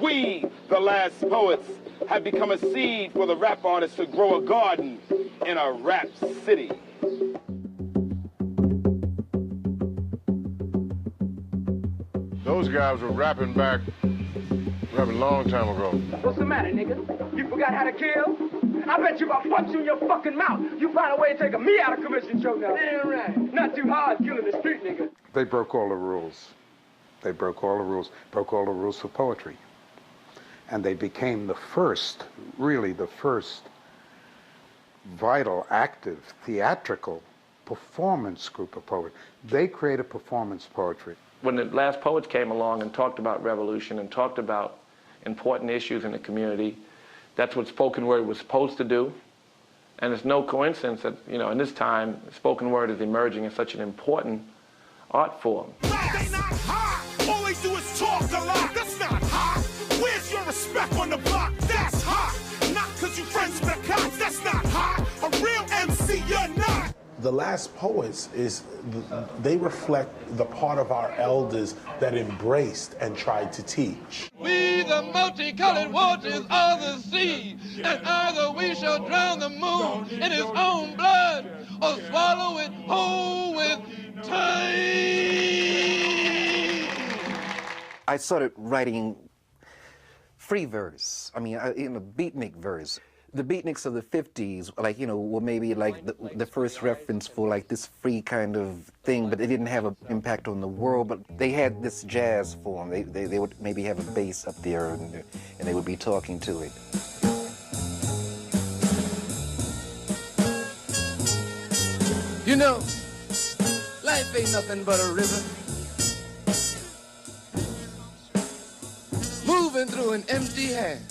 We, the last poets, have become a seed for the rap artists to grow a garden in a rap city. Those guys were rapping a long time ago. What's the matter, nigga? You forgot how to kill? I bet you if I punch you in your fucking mouth, you find a way of taking me out of commission show now. Damn right. Not too hard killing the street nigga. They broke all the rules. They broke all the rules for poetry. And they became the first, really the first vital, active, theatrical performance group of poets. They created performance poetry. When the last poets came along and talked about revolution and talked about important issues in the community, that's what spoken word was supposed to do. And it's no coincidence that, you know, in this time, spoken word is emerging as such an important art form. They not hot. All they do is talk a lot. That's not hot. Where's your respect on the block? That's hot. Not because you friends with the cops. That's not hot. A real MC, you're not. The last poets they reflect the part of our elders that embraced and tried to teach. We the multicolored waters of the sea, and either we shall drown the moon in his own blood, or swallow it whole with time. I started writing free verse. I mean, beatnik verse. The beatniks of the 50s, like, you know, were maybe like the first reference for like this free kind of thing, but they didn't have an impact on the world, but they had this jazz form. They would maybe have a bass up there and they would be talking to it. You know, life ain't nothing but a river moving through an empty hand.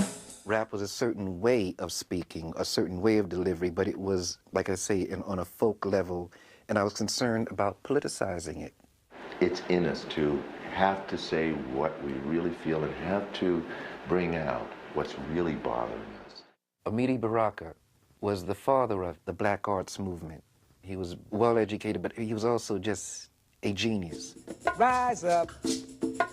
Rap was a certain way of speaking, a certain way of delivery, but it was, like I say, on a folk level, and I was concerned about politicizing it. It's in us to have to say what we really feel and have to bring out what's really bothering us. Amiri Baraka was the father of the black arts movement. He was well educated, but he was also just a genius. Rise up.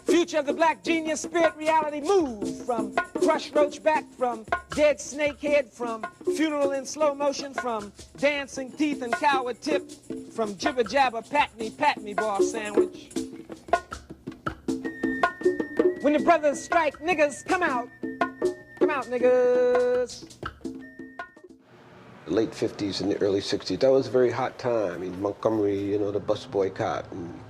Future of the black genius, spirit reality, move from crush roach back, from dead snake head, from funeral in slow motion, from dancing teeth and coward tip, from jibber jabber, pat me bar sandwich. When the brothers strike, niggas come out niggas. The late 50s and the early 60s, that was a very hot time. I mean, Montgomery, you know, the bus boycott, and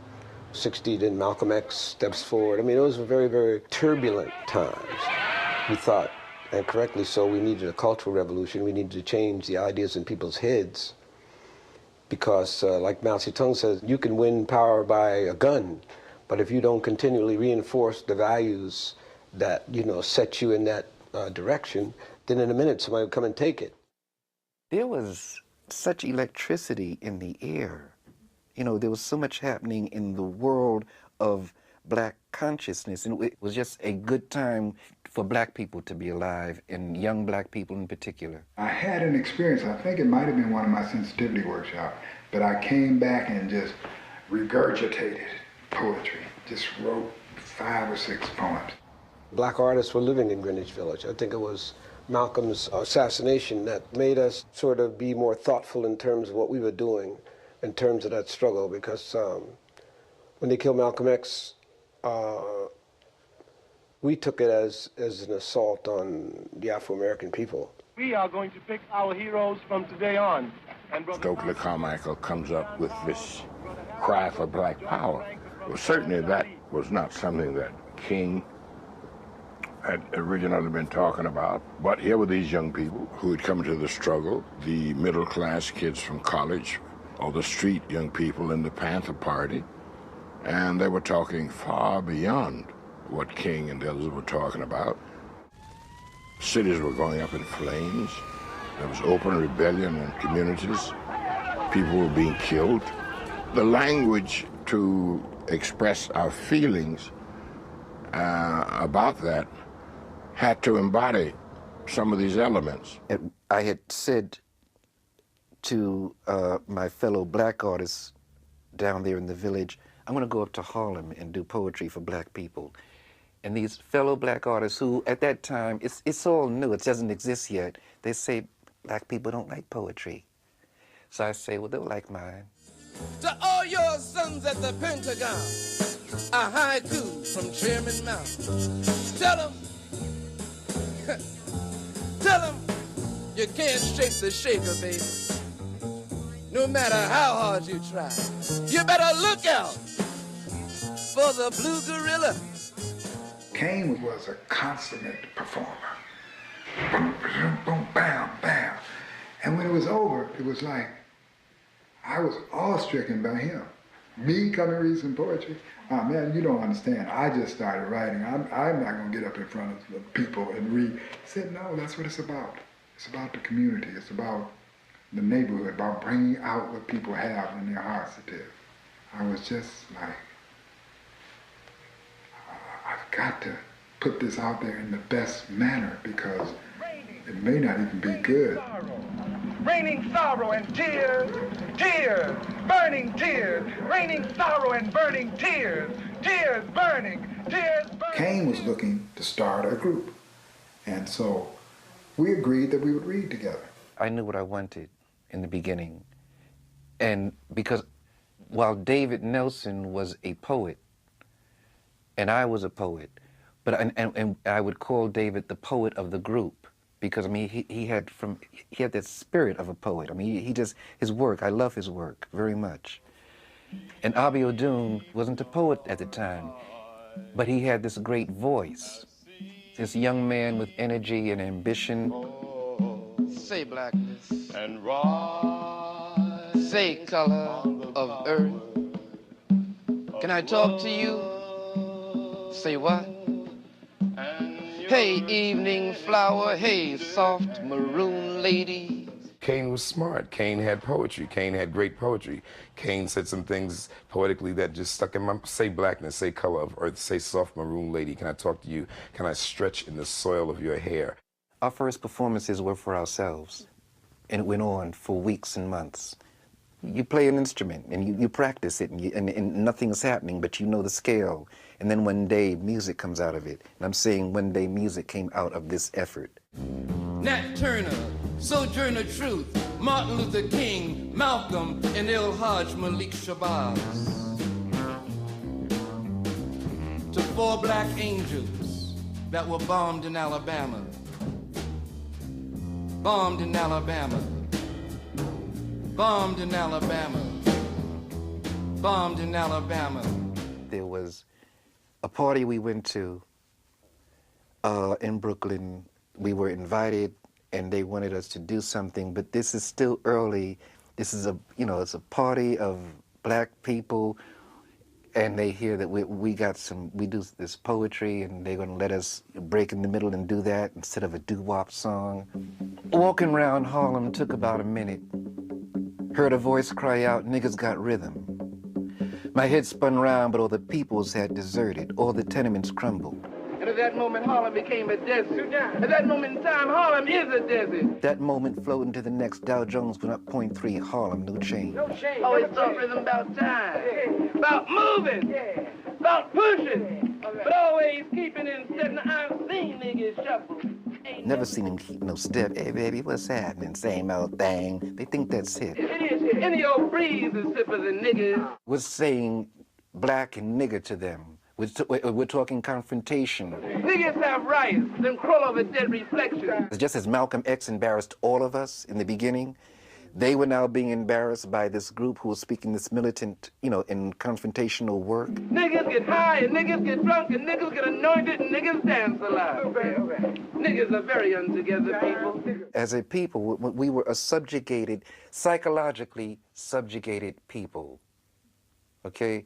60, then Malcolm X steps forward. I mean, it was a very, very turbulent times. We thought, and correctly so, we needed a cultural revolution. We needed to change the ideas in people's heads. Because, like Mao Zedong says, you can win power by a gun, but if you don't continually reinforce the values that, you know, set you in that direction, then in a minute somebody will come and take it. There was such electricity in the air. You know, there was so much happening in the world of black consciousness, and it was just a good time for black people to be alive, and young black people in particular. I had an experience, I think it might have been one of my sensitivity workshops, but I came back and just regurgitated poetry, just wrote 5 or 6 poems. Black artists were living in Greenwich Village. I think it was Malcolm's assassination that made us sort of be more thoughtful in terms of what we were doing in terms of that struggle, because when they killed Malcolm X, we took it as an assault on the Afro-American people. We are going to pick our heroes from today on. And Stokely Carmichael comes up with this cry for black power. Well, certainly that was not something that King had originally been talking about, but here were these young people who had come to the struggle, the middle-class kids from college, or the street young people in the Panther Party, and they were talking far beyond what King and the others were talking about. Cities were going up in flames. There was open rebellion in communities. People were being killed. The language to express our feelings about that had to embody some of these elements. I had said to my fellow black artists down there in the village, I'm going to go up to Harlem and do poetry for black people. And these fellow black artists who, at that time, it's all new, it doesn't exist yet, they say black people don't like poetry. So I say, well, they'll like mine. To all your sons at the Pentagon, a haiku from Chairman Mao. Tell them you can't shake the shaker, baby. No matter how hard you try. You better look out for the blue gorilla. Kane was a consummate performer. Boom, boom, boom, bam, bam. And when it was over, it was like, I was awe-stricken by him. Me coming read some poetry? Oh man, you don't understand. I just started writing. I'm not gonna get up in front of the people and read. I said, no, that's what it's about. It's about the community. It's about the neighborhood, about bringing out what people have in their hearts to tell. I was just like, I've got to put this out there in the best manner because it may not even be good. Raining sorrow and tears, tears, burning tears, raining sorrow and burning tears, tears burning, tears burning. Kane was looking to start a group, and so we agreed that we would read together. I knew what I wanted in the beginning, and because while David Nelson was a poet, and I was a poet, but and I would call David the poet of the group. Because I mean, he had that spirit of a poet. I mean, he just, his work, I love his work very much. And Abiodun wasn't a poet at the time, but he had this great voice. This young man with energy and ambition. Say blackness and rise. Say color of earth. Can I talk to you? Say what? Hey, evening flower, hey, soft maroon lady. Kane was smart. Kane had poetry. Kane had great poetry. Kane said some things poetically that just stuck in my, say blackness, say color of earth, say soft maroon lady. Can I talk to you? Can I stretch in the soil of your hair? Our first performances were for ourselves, and it went on for weeks and months. You play an instrument, and you practice it, and nothing's happening, but you know the scale. And then one day, music comes out of it. And I'm saying one day, music came out of this effort. Nat Turner, Sojourner Truth, Martin Luther King, Malcolm, and El Hajj Malik Shabazz. To 4 black angels that were bombed in Alabama. Bombed in Alabama. Bombed in Alabama. Bombed in Alabama. There was a party we went to in Brooklyn. We were invited, and they wanted us to do something, but this is still early. This is it's a party of black people, and they hear that we do this poetry, and they're gonna let us break in the middle and do that instead of a doo-wop song. Walking around Harlem took about a minute. Heard a voice cry out, "Niggas got rhythm." My head spun round, but all the peoples had deserted, all the tenements crumbled. And at that moment, Harlem became a desert. At that moment in time, Harlem is a desert. That moment flowed into the next. Dow Jones went up 0.3, Harlem, no change. No change. Always thought rhythm about time, about moving, about pushing, but always keeping in step. Now, I've seen niggas shuffle. Never seen him keep no step. Hey, baby, what's happening? Same old thing. They think that's it. It is. Any old breeze is sipper than niggas. We're saying black and nigger to them. We're talking confrontation. Niggas have rights, them crawl over dead reflections. Just as Malcolm X embarrassed all of us in the beginning, they were now being embarrassed by this group who was speaking this militant, and confrontational work. Niggas get high, and niggas get drunk, and niggas get anointed, and niggas dance a lot. Niggas are very untogether people. As a people, we were a subjugated, psychologically subjugated people, okay?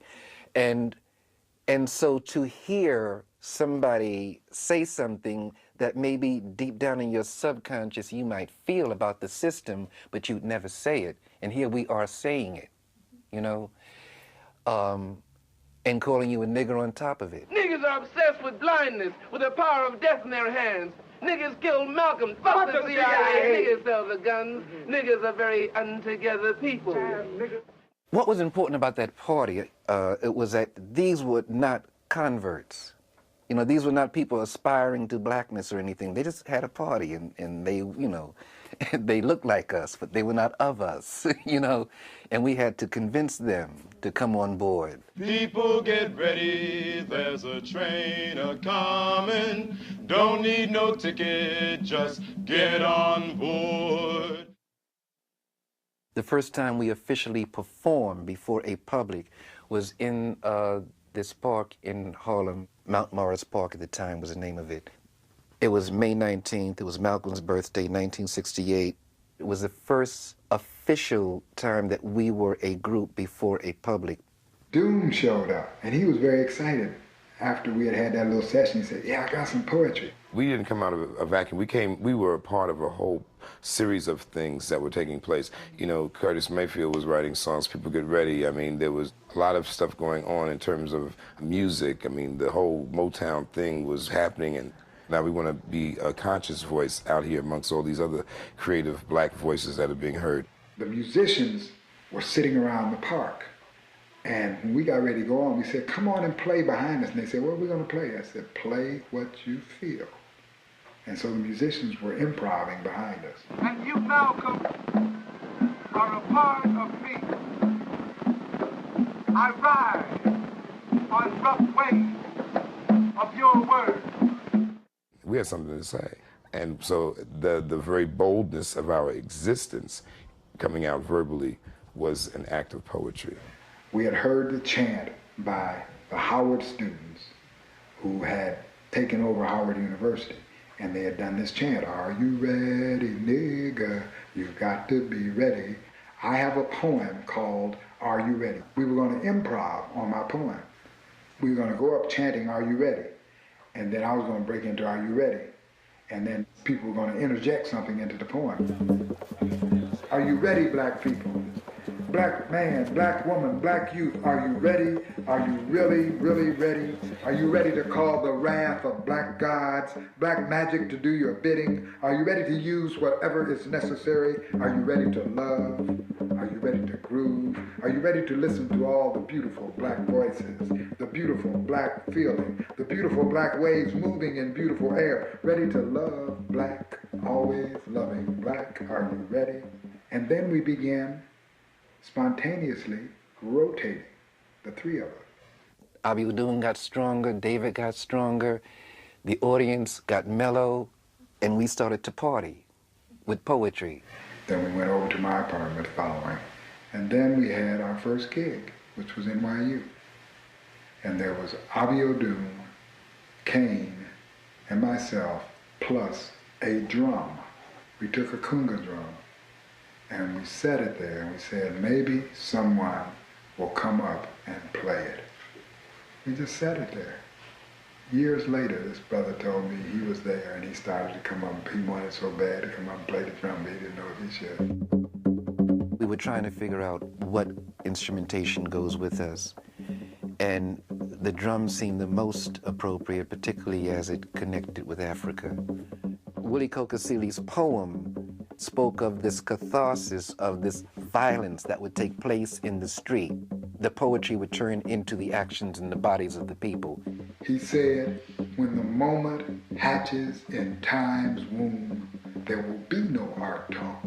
And so to hear somebody say something that maybe deep down in your subconscious you might feel about the system, but you'd never say it. And here we are saying it, and calling you a nigger on top of it. Niggas are obsessed with blindness, with the power of death in their hands. Niggas killed Malcolm, fuck the CIA. Niggas sell the guns. Niggas are very untogether people. What was important about that party, it was that these were not converts. You know, these were not people aspiring to blackness or anything. They just had a party, and they, you know, they looked like us, but they were not of us, you know, and we had to convince them to come on board. People get ready, there's a train a-comin'. Don't need no ticket, just get on board. The first time we officially performed before a public was in this park in Harlem. Mount Morris Park at the time was the name of it. It was May 19th. It was Malcolm's birthday, 1968. It was the first official time that we were a group before a public. Doom showed up, and he was very excited. After we had that little session, he said, yeah, I got some poetry. We didn't come out of a vacuum. We were a part of a whole series of things that were taking place. You know, Curtis Mayfield was writing songs, People Get Ready. I mean, there was a lot of stuff going on in terms of music. I mean, the whole Motown thing was happening, and now we want to be a conscious voice out here amongst all these other creative black voices that are being heard. The musicians were sitting around the park. And when we got ready to go on, we said, come on and play behind us. And they said, what are we going to play? I said, play what you feel. And so the musicians were improvising behind us. And you, Malcolm, are a part of me. I ride on rough waves of your words. We had something to say. And so the very boldness of our existence coming out verbally was an act of poetry. We had heard the chant by the Howard students who had taken over Howard University, and they had done this chant, are you ready, nigga? You got to be ready. I have a poem called Are You Ready? We were going to improv on my poem. We were going to go up chanting, Are you ready? And then I was going to break into Are you ready? And then people were going to interject something into the poem. Are you ready, black people? Black man, black woman, black youth, are you ready? Are you really, really ready? Are you ready to call the wrath of black gods, black magic to do your bidding? Are you ready to use whatever is necessary? Are you ready to love? Are you ready to groove? Are you ready to listen to all the beautiful black voices, the beautiful black feeling, the beautiful black waves moving in beautiful air? Ready to love black, always loving black, are you ready? And then we began spontaneously rotating, the three of us. Abiodun got stronger, David got stronger, the audience got mellow, and we started to party with poetry. Then we went over to my apartment following, and then we had our first gig, which was NYU. And there was Abiodun, Kane, and myself, plus a drum. We took a kunga drum, and we set it there, and we said, maybe someone will come up and play it. We just set it there. Years later, this brother told me he was there, and he started to come up. He wanted so bad to come up and play the drum, but he didn't know if he should. We were trying to figure out what instrumentation goes with us, and the drum seemed the most appropriate, particularly as it connected with Africa. Willie Kokosili's poem spoke of this catharsis of this violence that would take place in the street. The poetry would turn into the actions in the bodies of the people. He said, when the moment hatches in time's womb, there will be no art talk.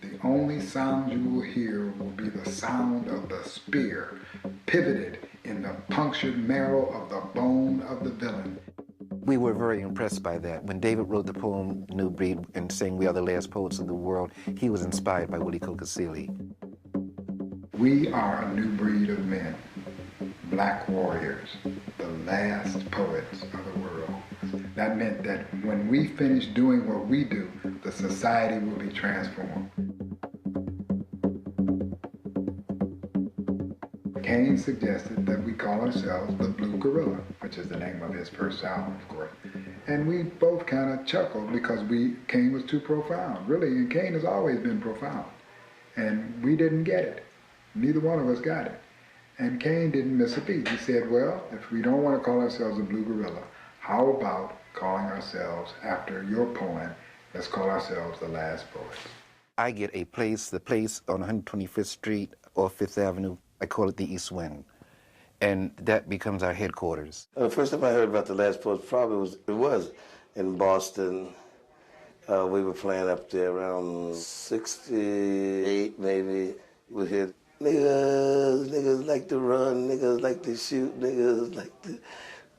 The only sound you will hear will be the sound of the spear, pivoted in the punctured marrow of the bone of the villain. We were very impressed by that. When David wrote the poem New Breed and sang We Are the Last Poets of the World, he was inspired by Willie Kokosili. We are a new breed of men, black warriors, the last poets of the world. That meant that when we finish doing what we do, the society will be transformed. Kane suggested that we call ourselves the Blue Gorilla, which is the name of his first album, of course. And we both kind of chuckled because Kane was too profound, really, and Kane has always been profound. And we didn't get it. Neither one of us got it. And Kane didn't miss a beat. He said, well, if we don't want to call ourselves the Blue Gorilla, how about calling ourselves, after your poem, let's call ourselves the Last Poets. I get a place, the place on 125th Street or 5th Avenue, I call it the East Wind. and that becomes our headquarters. The first time I heard about the Last Poets probably was in Boston. We were playing up there around 68, maybe. We hear, niggas like to run, niggas like to shoot, niggas like to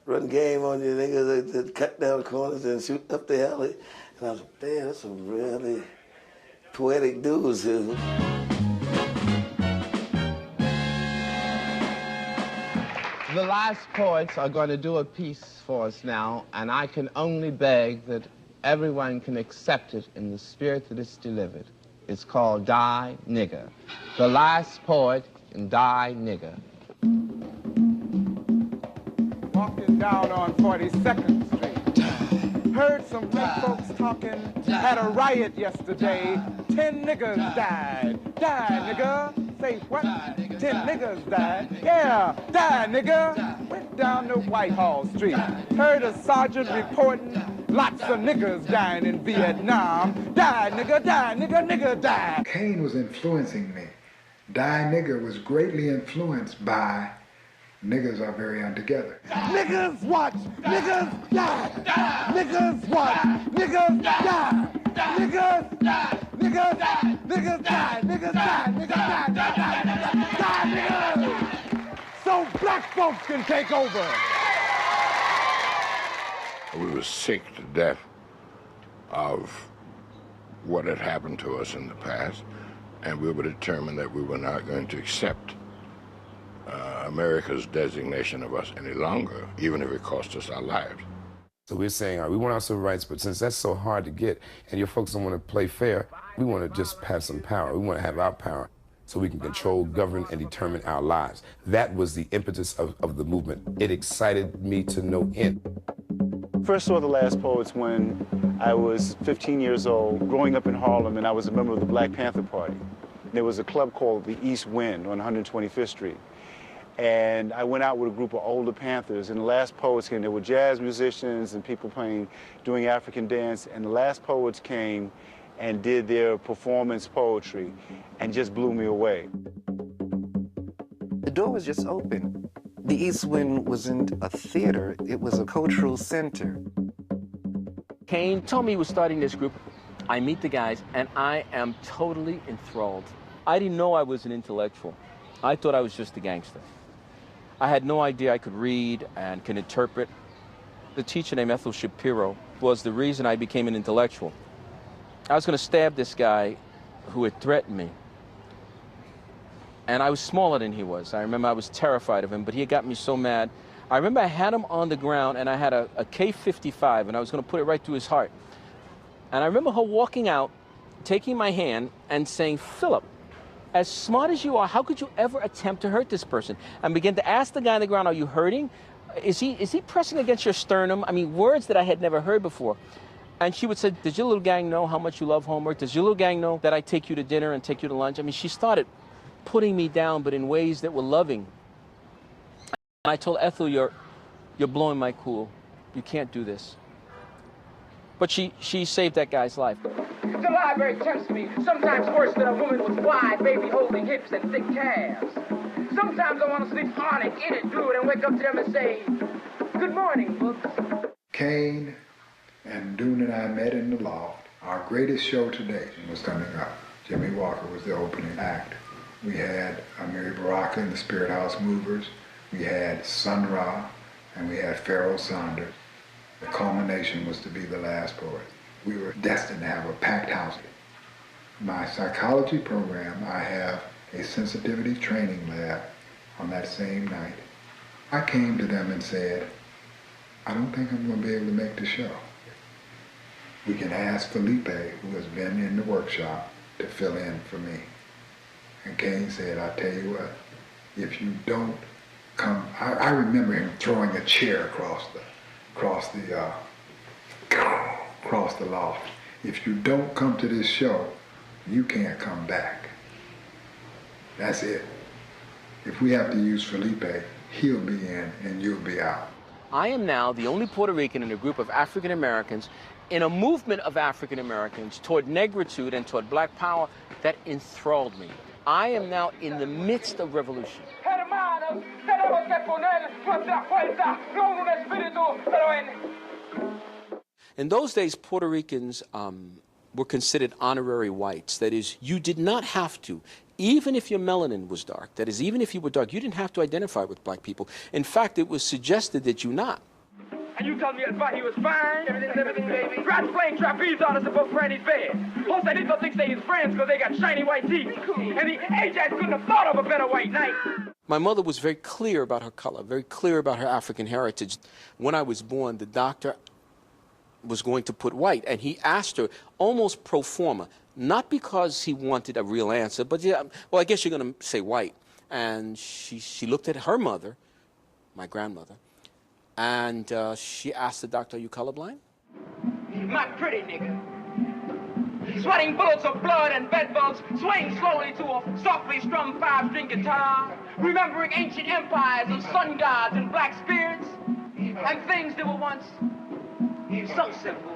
run game on you, niggas like to cut down corners and shoot up the alley. And I was like, damn, that's some really poetic dudes here. The Last Poets are going to do a piece for us now, and I can only beg that everyone can accept it in the spirit that it's delivered. It's called Die Nigger. The Last Poet in Die Nigger. Walking down on 42nd Street. Heard some black folks talking. Had a riot yesterday. 10 niggas died. Die, nigga. Say what? 10 niggas died. Yeah, die, nigga. Went down to Whitehall Street. Heard a sergeant reporting lots of niggas dying in Vietnam. Die, nigga, die, nigga, nigga, die. Kane was influencing me. Die Nigger was greatly influenced by Niggas Are Very Untogether. Niggas watch, niggas die. Niggas watch, niggas die. Niggas die, niggas die, niggas die, niggas die, niggas die, die, niggas. So black folks can take over. We were sick to death of what had happened to us in the past, and we were determined that we were not going to accept America's designation of us any longer, even if it cost us our lives. So we're saying, all right, we want our civil rights, but since that's so hard to get, and your folks don't want to play fair, we want to just have some power. We want to have our power so we can control, govern, and determine our lives. That was the impetus of the movement. It excited me to no end. First saw the Last Poets when I was 15 years old, growing up in Harlem, and I was a member of the Black Panther Party. There was a club called the East Wind on 125th Street. And I went out with a group of older Panthers, and the Last Poets came. There were jazz musicians and people doing African dance, and the Last Poets came and did their performance poetry and just blew me away. The door was just open. The East Wind wasn't a theater, it was a cultural center. Kane told me he was starting this group. I meet the guys, and I am totally enthralled. I didn't know I was an intellectual. I thought I was just a gangster. I had no idea I could read and can interpret. The teacher named Ethel Shapiro was the reason I became an intellectual. I was going to stab this guy who had threatened me. And I was smaller than he was. I remember I was terrified of him, but he had got me so mad. I remember I had him on the ground, and I had a K-55, and I was going to put it right through his heart. And I remember her walking out, taking my hand, and saying, "Philip, as smart as you are, how could you ever attempt to hurt this person?" And began to ask the guy on the ground, "Are you hurting? Is he pressing against your sternum?" I mean, words that I had never heard before. And she would say, "Does your little gang know how much you love homework? Does your little gang know that I take you to dinner and take you to lunch?" I mean, she started putting me down, but in ways that were loving. And I told Ethel, you're blowing my cool. You can't do this. But she saved that guy's life. The library tempts me, sometimes worse than a woman with wide, baby-holding hips and thick calves. Sometimes I want to sleep on it, in it, through it, and wake up to them and say, "Good morning, books." Kane and Dune and I met in the loft. Our greatest show to date was coming up. Jimmy Walker was the opening act. We had Amiri Baraka and the Spirit House Movers. We had Sun Ra, and we had Pharoah Sanders. The culmination was to be the Last Poet. We were destined to have a packed house. My psychology program, I have a sensitivity training lab on that same night. I came to them and said, "I don't think I'm going to be able to make the show. We can ask Felipe, who has been in the workshop, to fill in for me." And Kane said, "I'll tell you what, if you don't come," I remember him throwing a chair across the loft. "If you don't come to this show, you can't come back. That's it. If we have to use Felipe, he'll be in and you'll be out." I am now the only Puerto Rican in a group of African Americans in a movement of African Americans toward negritude and toward black power that enthralled me. I am now in the midst of revolution. Hermano, todos, tenemos que poner nuestra fuerza, no un espíritu, pero en... In those days, Puerto Ricans were considered honorary whites. That is, you did not have to, even if your melanin was dark, that is, even if you were dark, you didn't have to identify with black people. In fact, it was suggested that you not. And you tell me that he was fine, everything, baby. Rats playing trapeze artists above Granny's bed. Joselito thinks they his friends because they got shiny white teeth. And the Ajax couldn't have thought of a better white knight. My mother was very clear about her color, very clear about her African heritage. When I was born, the doctor was going to put white, and he asked her almost pro forma, not because he wanted a real answer, but yeah, well, I guess you're going to say white. And she looked at her mother, my grandmother, and she asked the doctor, are you colorblind? My pretty nigga. Sweating bullets of blood and bedbugs, swaying slowly to a softly strummed five-string guitar, remembering ancient empires of sun gods and black spirits, and things that were once so simple.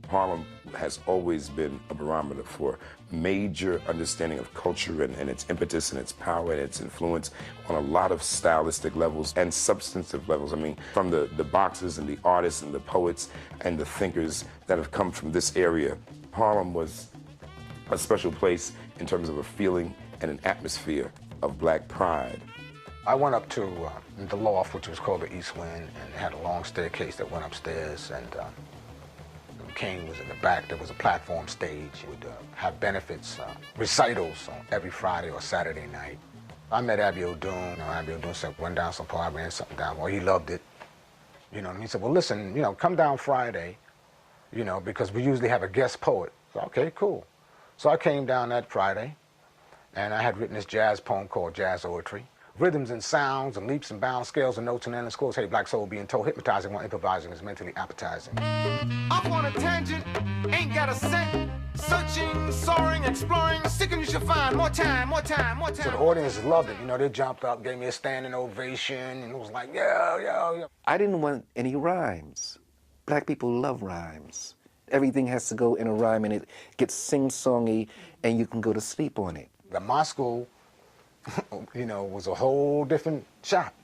Harlem has always been a barometer for major understanding of culture and its impetus and its power and its influence on a lot of stylistic levels and substantive levels. I mean, from the boxers and the artists and the poets and the thinkers that have come from this area, Harlem was a special place in terms of a feeling and an atmosphere of black pride. I went up to the loft, which was called the East Wing, and it had a long staircase that went upstairs, and King was in the back. There was a platform stage. We would have benefits, recitals on every Friday or Saturday night. I met Abby O'Doon. Abby O'Doon said, went down some part, I ran something down. Well, he loved it. You know, and he said, well, listen, you know, come down Friday, you know, because we usually have a guest poet. So, okay, cool. So I came down that Friday, and I had written this jazz poem called Jazz Poetry. Rhythms and sounds and leaps and bounds, scales and notes and endless chords. Hey, black soul being told, hypnotizing while improvising is mentally appetizing. I'm on a tangent, ain't got a cent. Searching, soaring, exploring, sticking you should find. More time, more time, more time. So the audience loved it. You know, they jumped up, gave me a standing ovation, and it was like, yeah, yeah, yeah. I didn't want any rhymes. Black people love rhymes. Everything has to go in a rhyme, and it gets sing-songy, and you can go to sleep on it. The Moscow, you know, was a whole different shop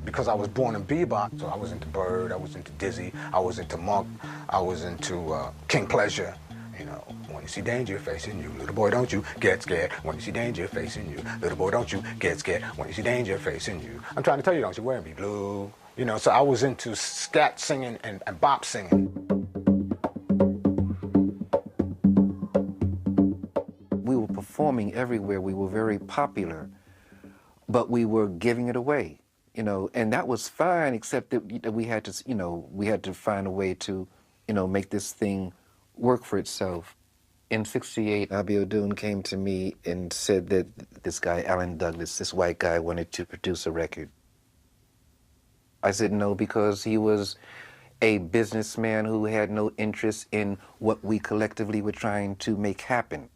because I was born in bebop. So I was into Bird, I was into Dizzy, I was into Monk, I was into King Pleasure. You know, when you see danger facing you, little boy, don't you get scared. When you see danger facing you, little boy, don't you get scared. When you see danger facing you, I'm trying to tell you, don't you wear me blue. You know, so I was into scat singing and bop singing. We were performing everywhere. We were very popular. But we were giving it away, you know, and that was fine, except that we had to, you know, we had to find a way to, you know, make this thing work for itself. In '68, Abby O'Doon came to me and said that this guy, Alan Douglas, this white guy, wanted to produce a record. I said no, because he was a businessman who had no interest in what we collectively were trying to make happen.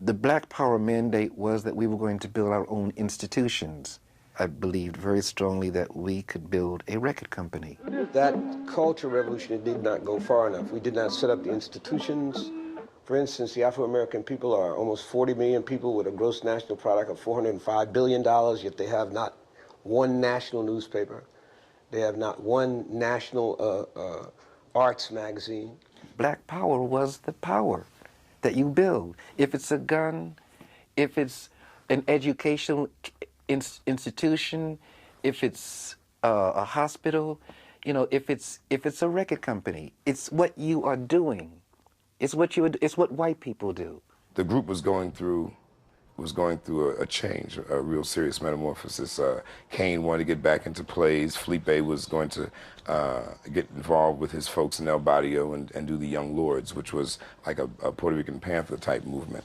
The Black Power mandate was that we were going to build our own institutions. I believed very strongly that we could build a record company. That culture revolution did not go far enough. We did not set up the institutions. For instance, the Afro-American people are almost 40 million people with a gross national product of $405 billion, yet they have not one national newspaper. They have not one national arts magazine. Black Power was the power that you build. If it's a gun, if it's an educational institution, if it's a hospital, you know, if it's a record company, it's what you are doing. It's what white people do. The group was going through a change, a real serious metamorphosis. Kane wanted to get back into plays. Felipe was going to get involved with his folks in El Barrio and do the Young Lords, which was like a Puerto Rican Panther type movement.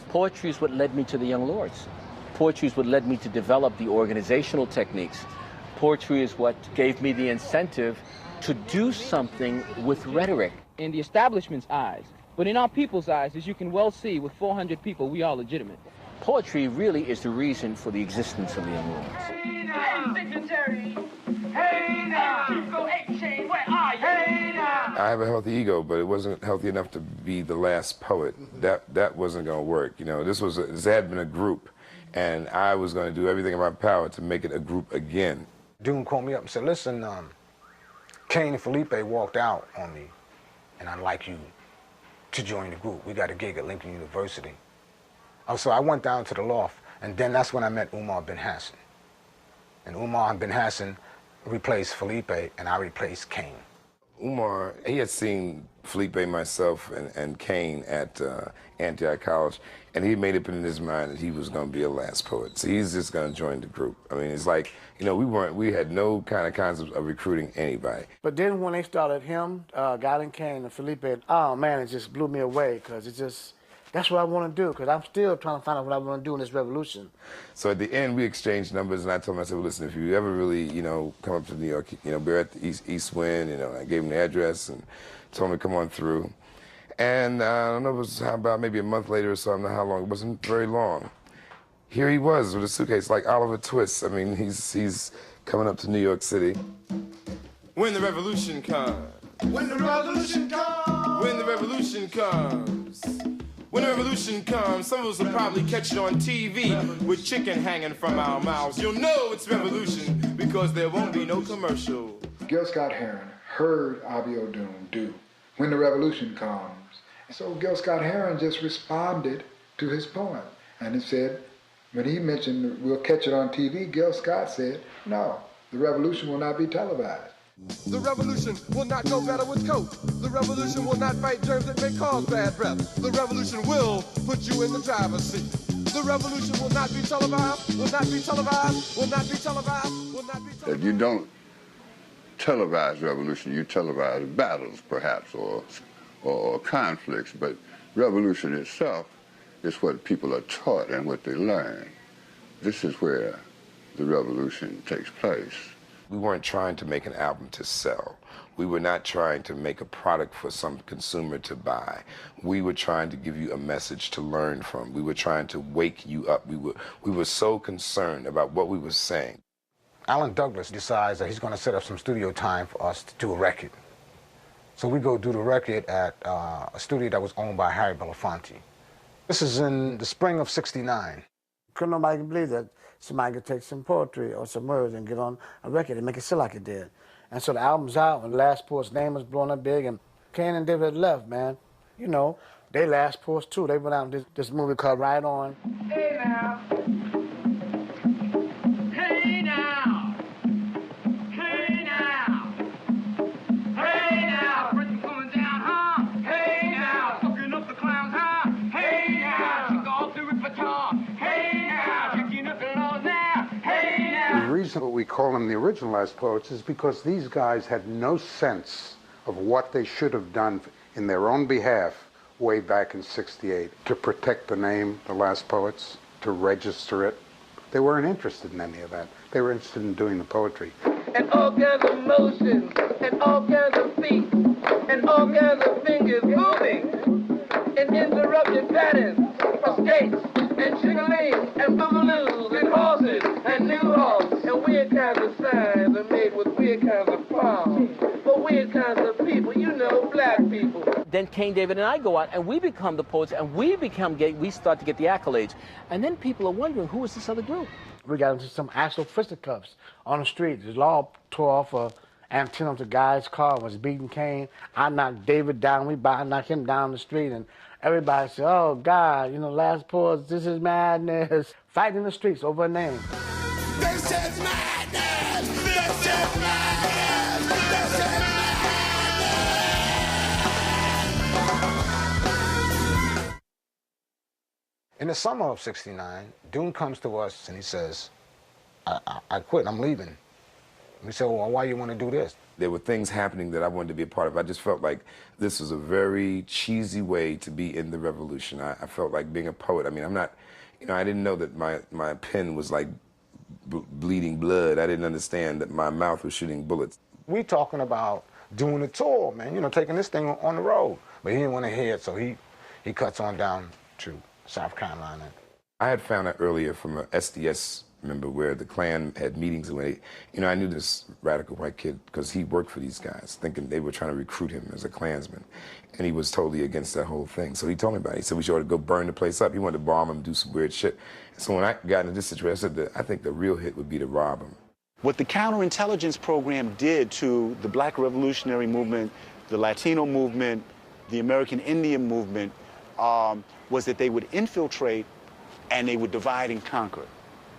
Poetry is what led me to the Young Lords. Poetry is what led me to develop the organizational techniques. Poetry is what gave me the incentive to do something with rhetoric. In the establishment's eyes, but in our people's eyes, as you can well see, with 400 people, we are legitimate. Poetry really is the reason for the existence of the Young Lords. Hey now, dignitary. Hey now, Hugo H-Chain, where are you? Hey now. I have a healthy ego, but it wasn't healthy enough to be the last poet. That wasn't going to work. You know, this had been a group, And I was going to do everything in my power to make it a group again. Doom called me up and said, listen, Kane and Felipe walked out on me, and I'd like you to join the group. We got a gig at Lincoln University. So I went down to the loft, and then that's when I met Umar bin Hassan. And Umar bin Hassan replaced Felipe, and I replaced Kane. Umar, he had seen Felipe, myself, and Kane at Antioch College, and he made up in his mind that he was going to be a last poet. So he's just going to join the group. I mean, it's like, you know, we had no kind of concept of recruiting anybody. But then when they started him, Godin Kane and Felipe, oh man, it just blew me away, because it just, that's what I want to do, because I'm still trying to find out what I want to do in this revolution. So at the end, we exchanged numbers, and I told him, I said, well, listen, if you ever really, you know, come up to New York, you know, we're at the East Wind, you know, I gave him the address and told him to come on through. And I don't know, it was about maybe a month later or so, I don't know how long, it wasn't very long. Here he was with a suitcase like Oliver Twist. I mean, he's coming up to New York City. When the revolution comes. When the revolution comes. When the revolution comes. When the revolution comes, some of us will probably catch it on TV with chicken hanging from our mouths. You'll know it's revolution because there won't be no commercial. Gil Scott-Heron heard Abiodun do When the Revolution Comes. So Gil Scott-Heron just responded to his poem. And it said, when he mentioned we'll catch it on TV, Gil Scott said, no, the revolution will not be televised. The revolution will not go better with Coke. The revolution will not fight germs that may cause bad breath. The revolution will put you in the driver's seat. The revolution will not be televised, will not be televised, will not be televised, will not be televised. If you don't televise revolution, you televise battles, perhaps, or conflicts, but revolution itself is what people are taught and what they learn. This is where the revolution takes place. We weren't trying to make an album to sell. We were not trying to make a product for some consumer to buy. We were trying to give you a message to learn from. We were trying to wake you up. We were so concerned about what we were saying. Alan Douglas decides that he's going to set up some studio time for us to do a record. So we go do the record at a studio that was owned by Harry Belafonte. This is in the spring of '69. Couldn't nobody believe that somebody could take some poetry or some words and get on a record and make it sound like it did. And so the album's out, and Last Poet's name was blown up big, and Kane and David left, man. You know, they Last Poets too. They went out and did this movie called Right On. Hey now. Hey now. Hey now. Hey now. Britain coming down, huh? Hey now. Fucking up the clowns, huh? Hey now. She go through it for Tom. Hey now. Kicking up the laws now. Hey now. The reason we call them the original Last Poets is because these guys had no sense of what they should have done in their own behalf way back in '68 to protect the name, the Last Poets, to register it. They weren't interested in any of that. They were interested in doing the poetry. And all kinds of motions, and all kinds of feet, and all kinds of fingers moving, and interrupted patterns of skates, and jiggling, and boogaloos, and horses, and new hogs, and weird kinds of signs are made with weird kinds of palms, for weird kinds of people, you know, black people. Then Kane, David, and I go out, and we become the poets, and we start to get the accolades. And then people are wondering, who is this other group? We got into some actual fisticuffs on the street. The law tore off a antenna of the guy's car, was beating Kane. I knocked David down. I knocked him down the street, and everybody said, oh, God, you know, Last Poets, this is madness. Fighting in the streets over a name. This is madness! This is madness! This is madness! In the summer of '69, Doom comes to us and he says, I quit, I'm leaving. We said, well, why you want to do this? There were things happening that I wanted to be a part of. I just felt like this was a very cheesy way to be in the revolution. I felt like being a poet. I mean, I'm not, you know, I didn't know that my pen was like bleeding blood. I didn't understand that my mouth was shooting bullets. We talking about doing a tour, man, you know, taking this thing on the road. But he didn't want to hear it, so he cuts on down to South Carolina. I had found out earlier from a SDS remember, where the Klan had meetings. And I knew this radical white kid because he worked for these guys, thinking they were trying to recruit him as a Klansman. And he was totally against that whole thing. So he told me about it. He said we should go burn the place up. He wanted to bomb him, do some weird shit. So when I got into this situation, I said that I think the real hit would be to rob him. What the counterintelligence program did to the Black Revolutionary Movement, the Latino movement, the American Indian movement, was that they would infiltrate and they would divide and conquer.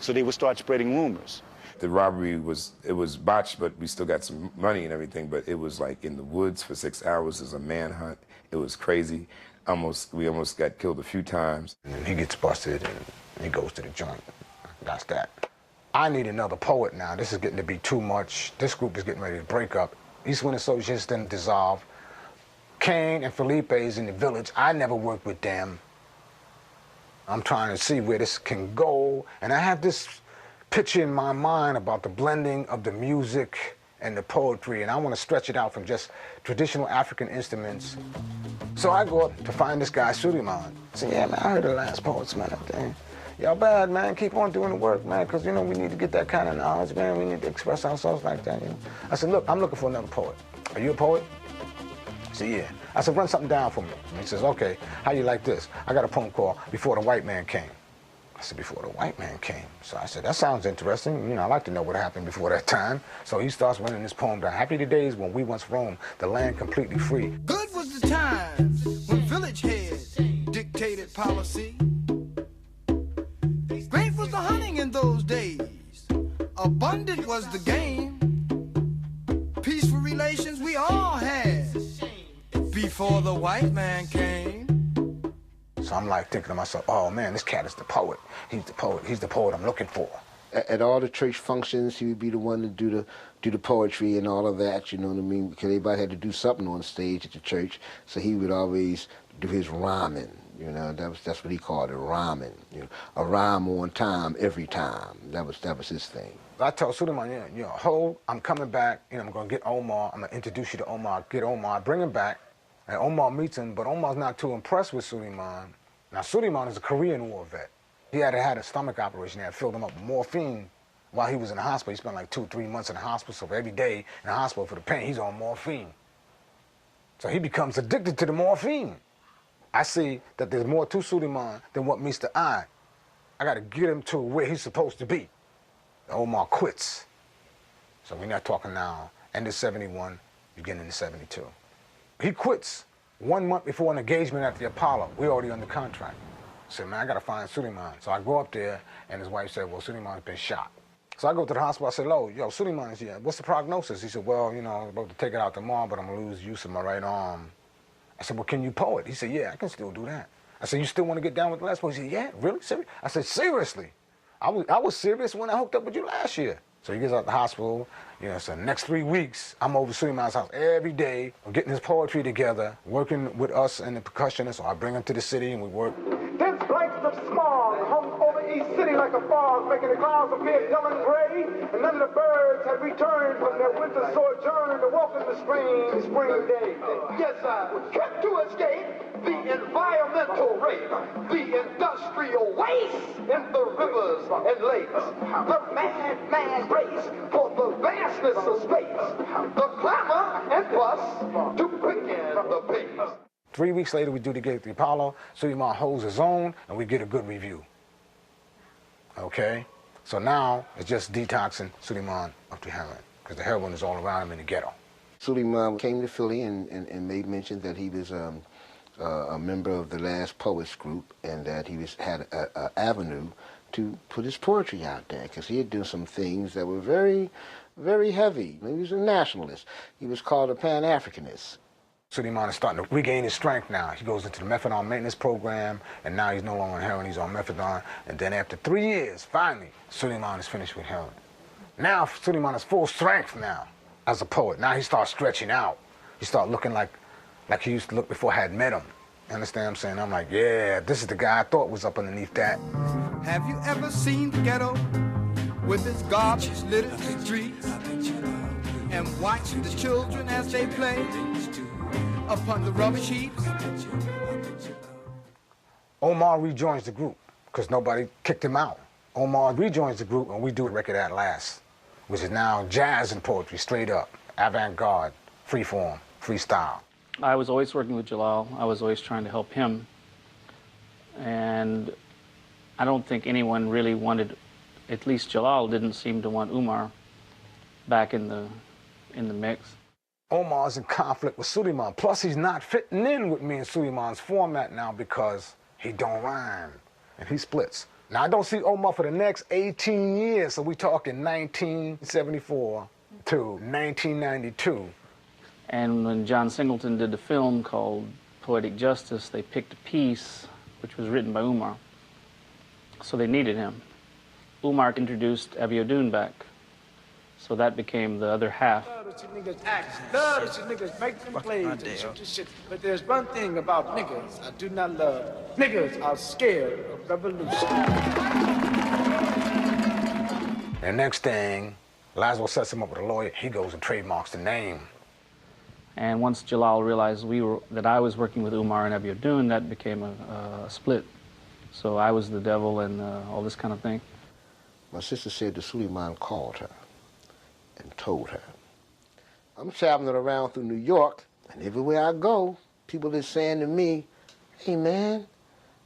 So they would start spreading rumors. The robbery was botched, but we still got some money and everything, but it was like in the woods for 6 hours as a manhunt. It was crazy. We almost got killed a few times. And he gets busted and he goes to the joint. That's that. I need another poet now. This is getting to be too much. This group is getting ready to break up. East Wind Associates didn't dissolve. Kane and Felipe is in the Village. I never worked with them. I'm trying to see where this can go. And I have this picture in my mind about the blending of the music and the poetry, and I want to stretch it out from just traditional African instruments. So I go up to find this guy, Suleiman. I say, yeah, man, I heard the last poets, man, up there. Y'all bad, man. Keep on doing the work, man, because, we need to get that kind of knowledge, man. We need to express ourselves like that, I said, look, I'm looking for another poet. Are you a poet? He said, yeah. I said, run something down for me. And he says, okay, how you like this? I got a poem called Before the White Man Came. I said, before the white man came. So I said, that sounds interesting. I like to know what happened before that time. So he starts running this poem down. Happy the days when we once roamed the land completely free. Good was the time when village heads dictated policy. Great was the hunting in those days. Abundant was the game. Peaceful relations we all had before the white man came. So I'm like thinking to myself, oh man, this cat is the poet. He's the poet. He's the poet I'm looking for. At all the church functions, he would be the one to do the poetry and all of that, you know what I mean? Because everybody had to do something on stage at the church, so he would always do his rhyming. That's what he called it, rhyming. A rhyme on time every time. That was his thing. I told Suleiman, hold, I'm coming back. I'm gonna get Omar. I'm gonna introduce you to Omar. Get Omar, bring him back. And Omar meets him, but Omar's not too impressed with Suleiman. Now, Suleiman is a Korean War vet. He had a stomach operation. They had filled him up with morphine while he was in the hospital. He spent like 2-3 months in the hospital, so every day in the hospital for the pain, he's on morphine. So he becomes addicted to the morphine. I see that there's more to Suleiman than what meets the eye. I got to get him to where he's supposed to be. Omar quits. So we're not talking now, end of 71, beginning of 72. He quits 1 month before an engagement at the Apollo. We're already under contract. I said, man, I got to find Suleiman. So I go up there, and his wife said, well, Suleiman's been shot. So I go to the hospital. I said, yo, Suleiman's here. What's the prognosis? He said, well, I'm about to take it out tomorrow, but I'm going to lose use of my right arm. I said, well, can you poet? He said, yeah, I can still do that. I said, you still want to get down with the last poet? He said, yeah, really? Serious? I said, seriously? I was serious when I hooked up with you last year. So he gets out the hospital. So the next 3 weeks, I'm over Suleiman's house every day. We're getting his poetry together, working with us and the percussionists. So I bring him to the city and we work. Dense blanks of smog hung over East City like a fog, making the clouds appear dull and gray. And none of the birds had returned from their winter sojourn to welcome the spring day. Yes, I kept to escape the environmental rape, the industrial waste in the rivers and lakes, the mad race for the vastness of space, the clamor and fuss to quicken the pace. 3 weeks later, we do the gig at the Apollo. Suleiman holds his own, and we get a good review. Okay? So now, it's just detoxing Suleiman of the heroin, because the heroin is all around him in the ghetto. Suleiman came to Philly and made mention that he was a member of the Last Poets group and that he had an avenue to put his poetry out there, because he had done some things that were very, very heavy. He was a nationalist. He was called a Pan-Africanist. Suleiman is starting to regain his strength now. He goes into the methadone maintenance program, and now he's no longer on heroin, he's on methadone. And then after 3 years, finally, Suleiman is finished with heroin. Now Suleiman is full strength now as a poet. Now he starts stretching out. He starts looking like he used to look before I had met him. You understand what I'm saying? I'm like, yeah, this is the guy I thought was up underneath that. Have you ever seen the ghetto with its garbage littered streets and watched the children as they play upon the rubbish heaps? Omar rejoins the group because nobody kicked him out. Omar rejoins the group and we do a record At Last, which is now jazz and poetry, straight up, avant-garde, freeform, freestyle. I was always working with Jalal. I was always trying to help him. And I don't think anyone really wanted, at least Jalal didn't seem to want Umar back in the mix. Omar's in conflict with Suleiman. Plus, he's not fitting in with me and Suleiman's format now because he don't rhyme, and he splits. Now, I don't see Omar for the next 18 years, so we talking 1974 to 1992. And when John Singleton did the film called Poetic Justice, they picked a piece which was written by Umar. So they needed him. Umar introduced FYADUB back. So that became the other half. Love that you niggas act. Love that you niggas make them plays and shoot this shit. But there's one thing about niggas I do not love. Niggas are scared of revolution. And next thing, Laszlo sets him up with a lawyer. He goes and trademarks the name. And once Jalal realized that I was working with Umar and FYADUB, that became a split. So I was the devil and all this kind of thing. My sister said that Suleiman called her and told her, I'm traveling around through New York, and everywhere I go, people are saying to me, hey man,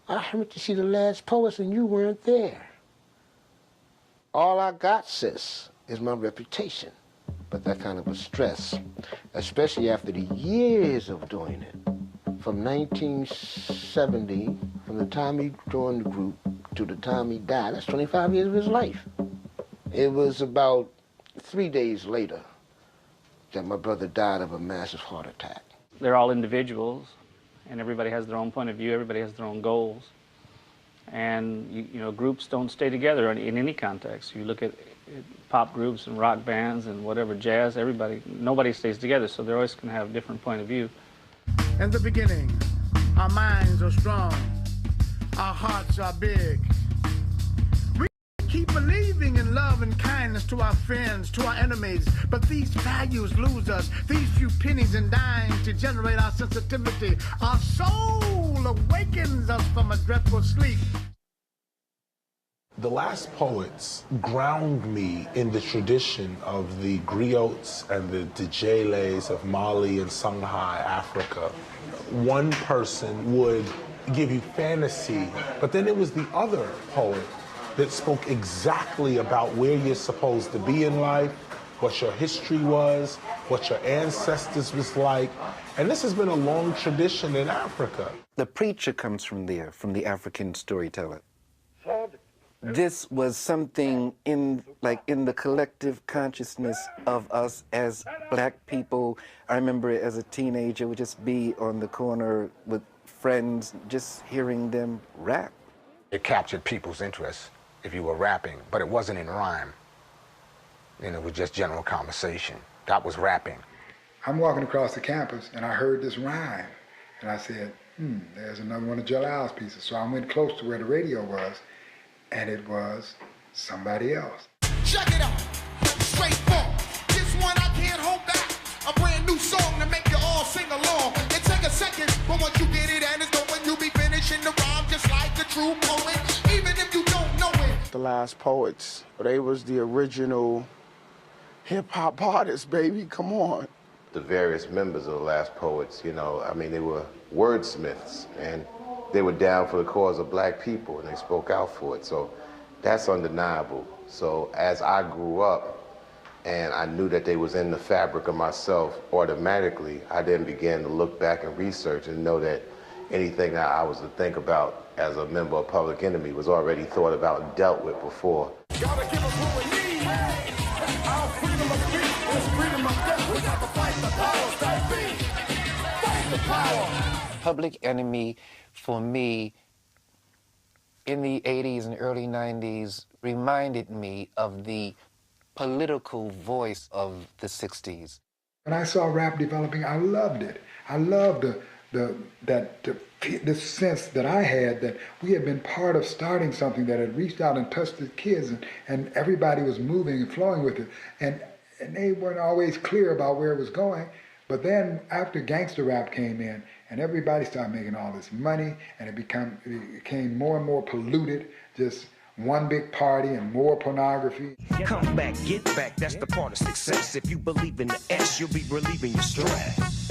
I heard to see the Last Poets and you weren't there. All I got, sis, is my reputation. But that kind of a stress, especially after the years of doing it. From 1970, from the time he joined the group to the time he died, that's 25 years of his life. It was about 3 days later that my brother died of a massive heart attack. They're all individuals, and everybody has their own point of view, everybody has their own goals. And, you know, groups don't stay together in any context. You look at pop groups and rock bands and whatever, jazz, nobody stays together, so they're always going to have a different point of view. In the beginning, our minds are strong, our hearts are big. We keep believing in love and kindness to our friends, to our enemies, but these values lose us. These few pennies and dimes degenerate our sensitivity. Our soul awakens us from a dreadful sleep. The Last Poets ground me in the tradition of the griots and the djeles of Mali and Songhai, Africa. One person would give you fantasy, but then it was the other poet that spoke exactly about where you're supposed to be in life, what your history was, what your ancestors was like. And this has been a long tradition in Africa. The preacher comes from there, from the African storyteller. This was something in the collective consciousness of us as black people. I remember as a teenager, would just be on the corner with friends, just hearing them rap. It captured people's interest if you were rapping, but it wasn't in rhyme. And it was just general conversation. That was rapping. I'm walking across the campus and I heard this rhyme. And I said, there's another one of Jalal's pieces. So I went close to where the radio was, and it was somebody else. Check it out, straight forward. This one I can't hold back. A brand new song to make you all sing along. It take a second, but once you get it and it's going, you'll be finishing the rhyme just like a true poet, even if you don't know it. The Last Poets, they was the original hip-hop artists, baby, come on. The various members of the Last Poets, you know, I mean, they were wordsmiths, and they were down for the cause of black people, and they spoke out for it. So that's undeniable. So as I grew up and I knew that they was in the fabric of myself, automatically, I then began to look back and research and know that anything that I was to think about as a member of Public Enemy was already thought about and dealt with before. Gotta give us what we need. Our freedom of speech is freedom of death. We got to fight the powers that be. Fight the power. Public Enemy, for me, in the 80s and early 90s, reminded me of the political voice of the 60s. When I saw rap developing, I loved it. I loved the sense that I had that we had been part of starting something that had reached out and touched the kids, and everybody was moving and flowing with it. And they weren't always clear about where it was going. But then after gangster rap came in, and everybody started making all this money, and it became more and more polluted, just one big party and more pornography. Come back, get back, that's the part of success. If you believe in the S, you'll be relieving your stress.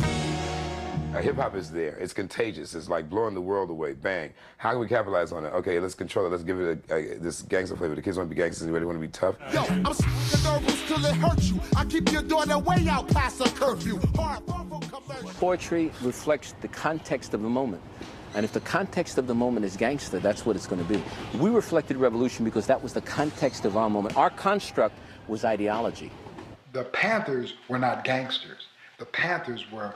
Hip-hop is there. It's contagious. It's like blowing the world away. Bang. How can we capitalize on it? Okay, let's control it. Let's give it this gangster flavor. The kids want to be gangsters. They want to be tough. Yo, I'm the nervous till it hurts you. I keep your daughter way out past the curfew. Poetry reflects the context of the moment. And if the context of the moment is gangster, that's what it's going to be. We reflected revolution because that was the context of our moment. Our construct was ideology. The Panthers were not gangsters. The Panthers were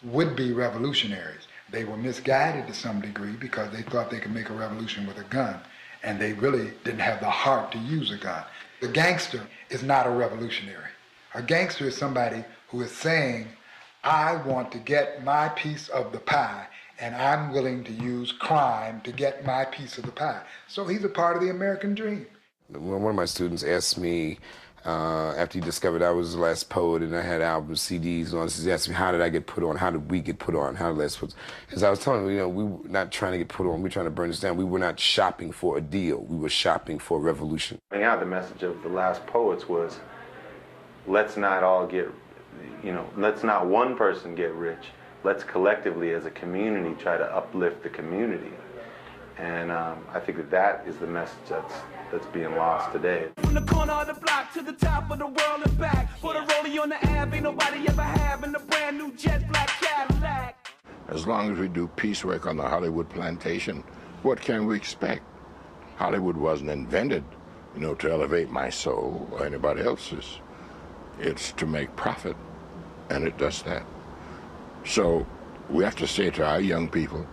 would-be revolutionaries. They were misguided to some degree because they thought they could make a revolution with a gun, and they really didn't have the heart to use a gun. The gangster is not a revolutionary. A gangster is somebody who is saying, I want to get my piece of the pie, and I'm willing to use crime to get my piece of the pie. So he's a part of the American dream. One of my students asked me, after he discovered I was the last poet and I had albums, CDs, and all this, he asked me, how did I get put on? How did we get put on? How did Last Poets? As I was telling him, you know, we were not trying to get put on. We were trying to burn this down. We were not shopping for a deal. We were shopping for a revolution. Yeah, the message of the Last Poets was, let's not all get, you know, let's not one person get rich. Let's collectively, as a community, try to uplift the community. And I think that is the message that's being lost today. From the corner of the block to the top of the world and back. Put a rollie on the ab, ain't nobody ever having a brand new jet black Cadillac. As long as we do piecework on the Hollywood plantation, what can we expect? Hollywood wasn't invented, you know, to elevate my soul or anybody else's. It's to make profit, and it does that. So we have to say to our young people,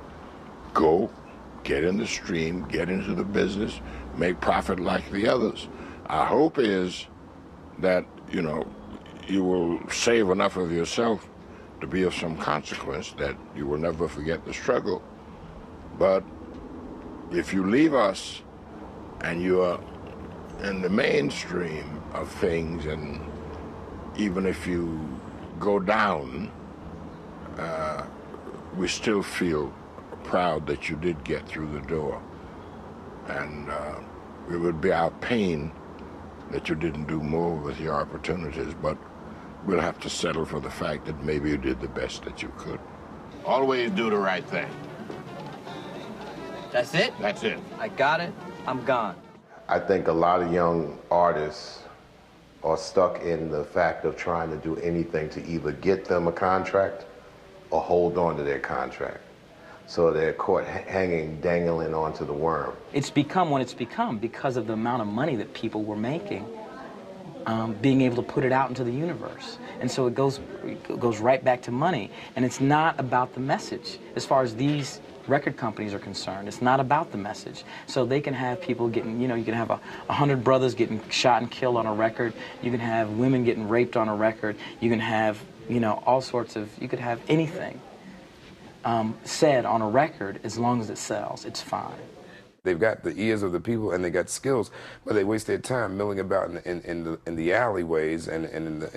go, get in the stream, get into the business, make profit like the others. Our hope is that, you know, you will save enough of yourself to be of some consequence, that you will never forget the struggle. But if you leave us and you are in the mainstream of things, and even if you go down, we still feel proud that you did get through the door. And it would be our pain that you didn't do more with your opportunities, but we'll have to settle for the fact that maybe you did the best that you could. Always do the right thing. That's it? That's it. I got it. I'm gone. I think a lot of young artists are stuck in the fact of trying to do anything to either get them a contract or hold on to their contract. So they're caught hanging, dangling onto the worm. It's become what it's become because of the amount of money that people were making, being able to put it out into the universe. And so it goes right back to money. And it's not about the message. As far as these record companies are concerned, it's not about the message. So they can have people getting, you know, you can have 100 brothers getting shot and killed on a record. You can have women getting raped on a record. You can have, you know, all sorts of, you could have anything said on a record. As long as it sells, it's fine. They've got the ears of the people and they got skills, but they waste their time milling about in the alleyways and in the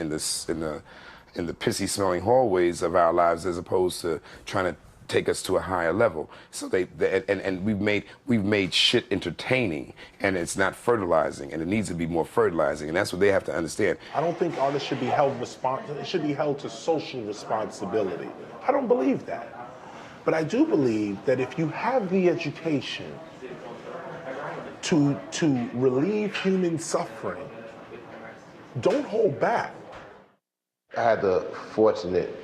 pissy smelling hallways of our lives, as opposed to trying to take us to a higher level. So we've made shit entertaining, and it's not fertilizing, and it needs to be more fertilizing, and that's what they have to understand. I don't think artists should be held it should be held to social responsibility. I don't believe that. But I do believe that if you have the education to relieve human suffering, don't hold back. I had the fortunate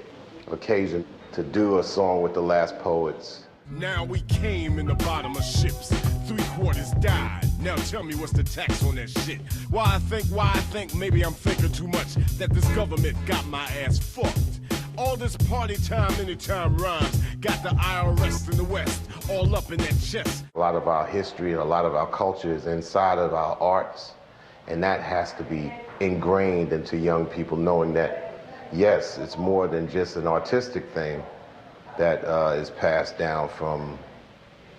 occasion to do a song with the Last Poets. Now we came in the bottom of ships. 3/4 died. Now tell me what's the tax on that shit? Why I think maybe I'm thinking too much that this government got my ass fucked. All this party time, anytime rhymes, got the IRS in the West all up in that chest. A lot of our history and a lot of our culture is inside of our arts, and that has to be ingrained into young people, knowing that, yes, it's more than just an artistic thing that is passed down from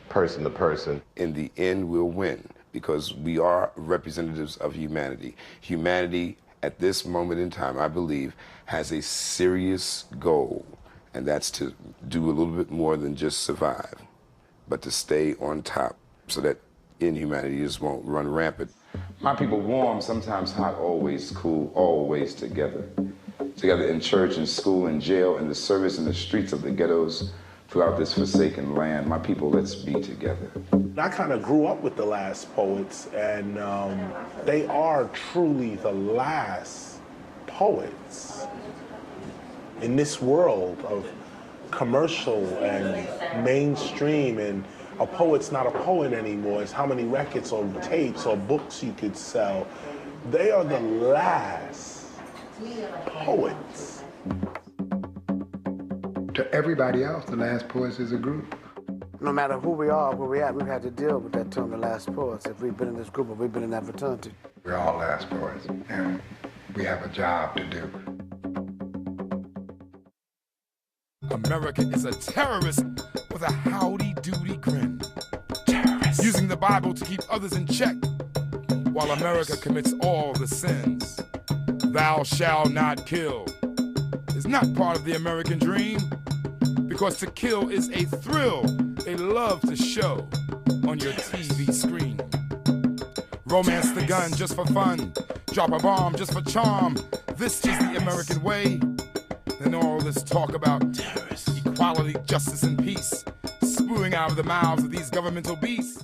person to person. In the end, we'll win, because we are representatives of humanity. Humanity, at this moment in time, I believe, has a serious goal, and that's to do a little bit more than just survive, but to stay on top, so that inhumanity just won't run rampant. My people warm, sometimes hot, always cool, always together. Together in church, in school, in jail, in the service, in the streets of the ghettos, throughout this forsaken land. My people, let's be together. I kind of grew up with the Last Poets, and they are truly the last poets in this world of commercial and mainstream, and a poet's not a poet anymore. It's how many records or tapes or books you could sell. They are the last poets. To everybody else, the Last Poets is a group. No matter who we are, where we at, we've had to deal with that term, the Last Poets. If we've been in this group or we've been in that fraternity. We're all Last Poets, and we have a job to do. America is a terrorist with a howdy-doody grin. Terrorist. Using the Bible to keep others in check, while America commits all the sins. Thou shalt not kill is not part of the American dream, because to kill is a thrill they love to show on your TV screen. Romance the gun just for fun, drop a bomb just for charm. This is the American way. Then all this talk about equality, justice, and peace spewing out of the mouths of these governmental beasts.